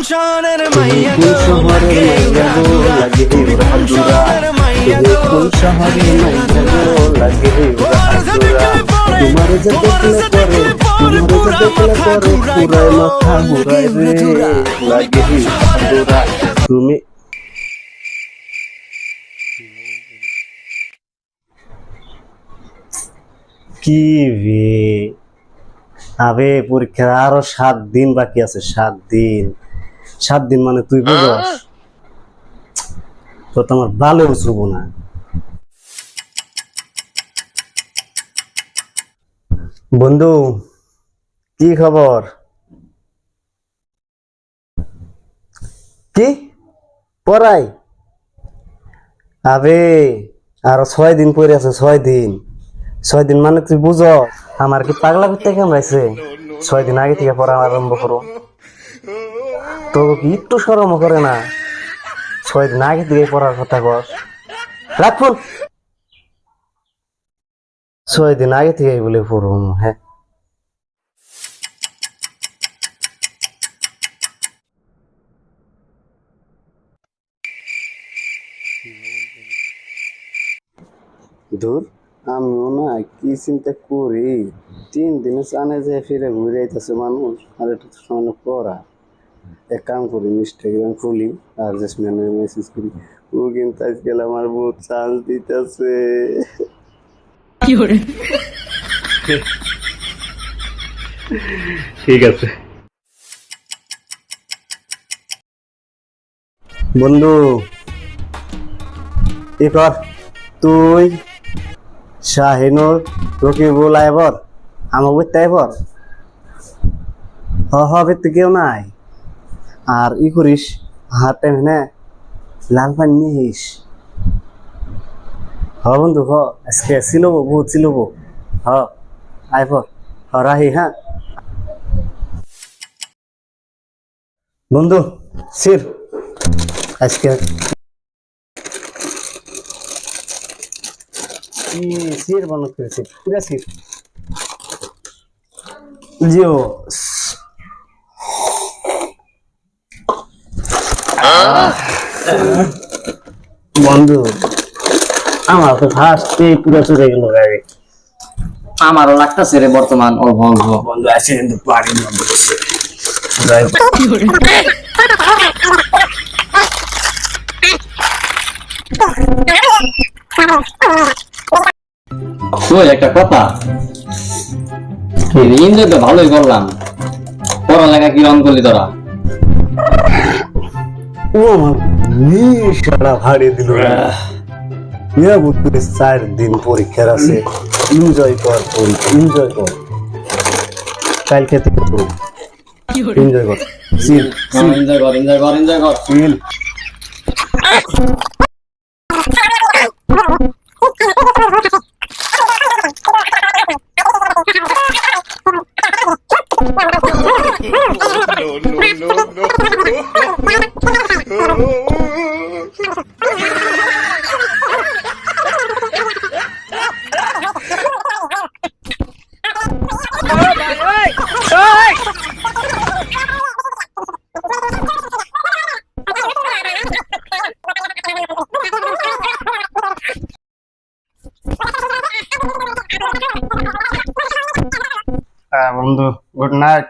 শহরের মাইয়া গো লাগে উড়াধুরা তুমি কোন শহরের মাইয়া গো শহরে লাগে তোমার যে দেখলে পরে পুরাই মাথা ঘুরাই রে লাগে উড়াধুরা তুমি কি রে আবে পরীক্ষা আরো 7 দিন বাকি আছে 7 দিন মানে তুই বুঝস তো তোমার ভালো বুঝব না বন্ধু কি খবর কি পড়াই আবে আরো 6 দিন পরে আছে 6 দিন মানে তুই বুঝ আমার কি পাগলা করতে কামড়াইছে 6 দিন আগে থেকে পড়া আরম্ভ করো তো কি একটু শরম করে না 6 দিন আগে থেকে পড়ার কথা কর রাখুন 6 দিন আগে থেকে বলে পড়ুন হ্যাঁ দূর আমিও না কি চিন্তা করি 3 দিনে চানে যে ফিরে ঘুরে আইতেছে মানুষ আর এটা তো সামনে পড়া এক কাম করি ইনস্টাগ্রাম খুলি আর জেসমিনের মেসেজ করি ও কিন্তু আজকাল আমার বহুত চান্স দিতেছে ঠিক আছে বন্ধু কি কর তুই শাহিনুর রকিবুল আইবর আমার বইতে আইবর হবে তো কেউ নাই আর ই করিস হাত টাইম না লাল পানি নিস বন্ধু আজকে সিলব বহুত সিলব আইবর রাহি হ্যাঁ বন্ধু সির আজকে সির বানো করেছি পুরা সির জিও বন্ধু আমার তো ফার্স্টে পুরো চলে গেল গাড়ি আমারও লাগতেছে রে বর্তমান অল্প অল্প বন্ধু আছে কিন্তু পারি না বলছে তুই একটা কথা এনজয় তো ভালোই করলাম পড়ালেখা কি রং করলি তোরা ও আমার সারা ভাড়ে দিল না বুঝতে 4 দিন পরীক্ষার আছে এনজয় কর পরীক্ষা এনজয় কর কালকে থেকে করব এনজয় কর সিল এনজয় কর এনজয় কর এনজয় কর সিল বন্ধু গুড নাইট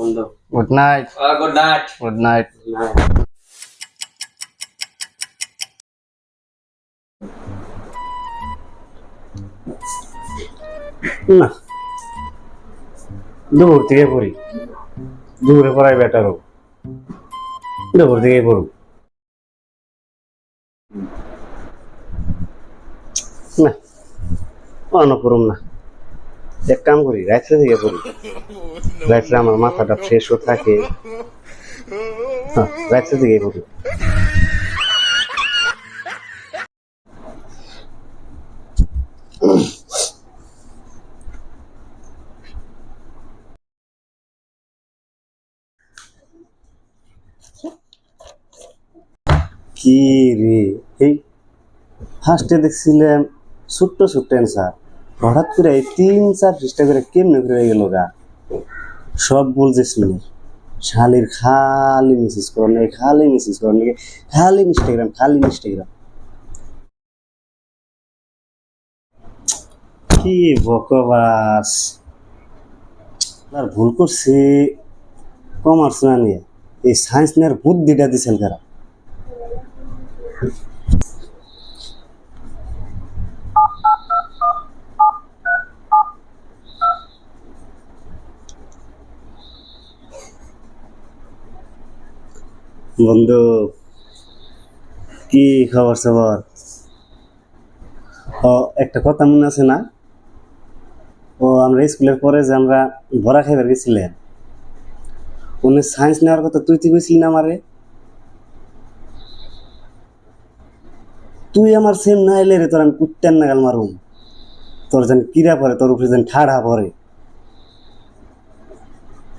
বন্ধু good night good night good night না দুপুর থেকে পড়ি দুপুরে পড়াই বেটার হোক দুপুর থেকে পড়ুক না অন্য করুম না এক কাম করি রাত্রে থেকে পড়ি রাত্রে আমার মাথাটা ফ্রেশও থাকে রাত্রে থেকে পড়ি কি রে এই ফার্স্টে দেখছিলাম ছোট্ট ছোট্ট অ্যান্সার হঠাৎ করে 3-4 পৃষ্ঠা করে কেমনে করে গেল গা সব বলছিস শালির খালি মেসেজ করার নাকি, খালি মেসেজ করার নাকি, খালি ইনস্টাগ্রাম, খালি ইনস্টাগ্রাম। কি বকবাস! আর ভুল করছি কমার্স না নিয়ে, এই সায়েন্স নেওয়ার বুদ্ধিটা দিচ্ছেন কারা? বন্ধু, কি খবর সবর? ও, একটা কথা মনে আছে না? ও, আমরা স্কুলের পরে যে আমরা বড়া খাইবার গেছিলেন, উনি সায়েন্স নেওয়ার কথা তুই কইছিলি না আমারে? তুই আমার সেম না এলে রে তোর আমি কুত্তার নাগাল মারুম। তোর যেন কিরা পরে, তোর উপরে যেন ঠাড়া পরে।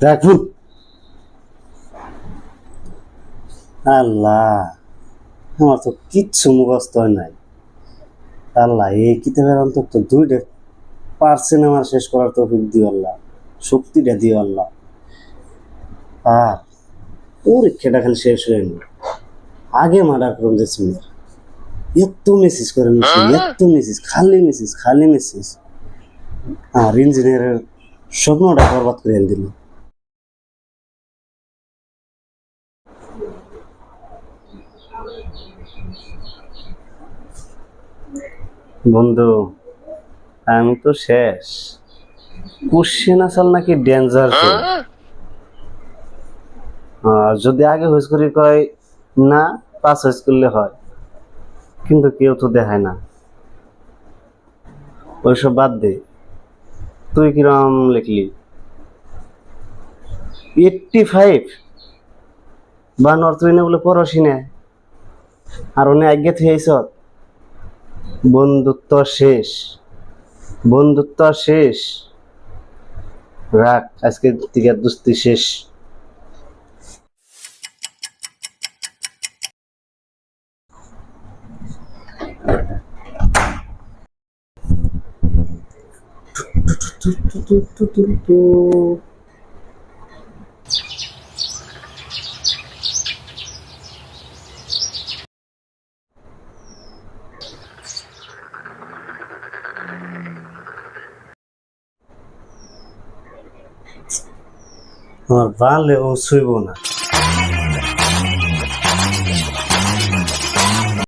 রাখুন। আল্লাহ, আমার তো কিচ্ছু মুখস্থ হয় নাই। আল্লাহ, এই কিতাবের অন্তত 2% আমার শেষ করার তৌফিক দিও আল্লাহ, শক্তিটা দিও আল্লাহ। আর পরীক্ষাটা খালি শেষ হয়নি, আগে মার্ডার করুন যাচ্ছি। এত মেসেজ করে মেসেজ, এত মেসেজ, খালি মেসেজ, খালি মেসেজ। আর ইঞ্জিনিয়ারের স্বপ্নটা বরবাদ করে দিল। বন্ধু, আমি তো শেষ। কোশ্চেন আসল নাকি ডেঞ্জার। যদি আগে হইস করি কয় না, পাস হইস করলে হয়, কিন্তু কেউ তো দেখায় না। ওইসব বাদ দে, তুই কিরম লিখলি? 85? বানর তুই না বলে পড়সি না, আর উনি আজ্ঞা থুয়েছ। বন্ধুত্ব শেষ, বন্ধুত্ব শেষ। রাখ, আজকে থেকে দুস্তি শেষ। আমার বালে ও শুইব না।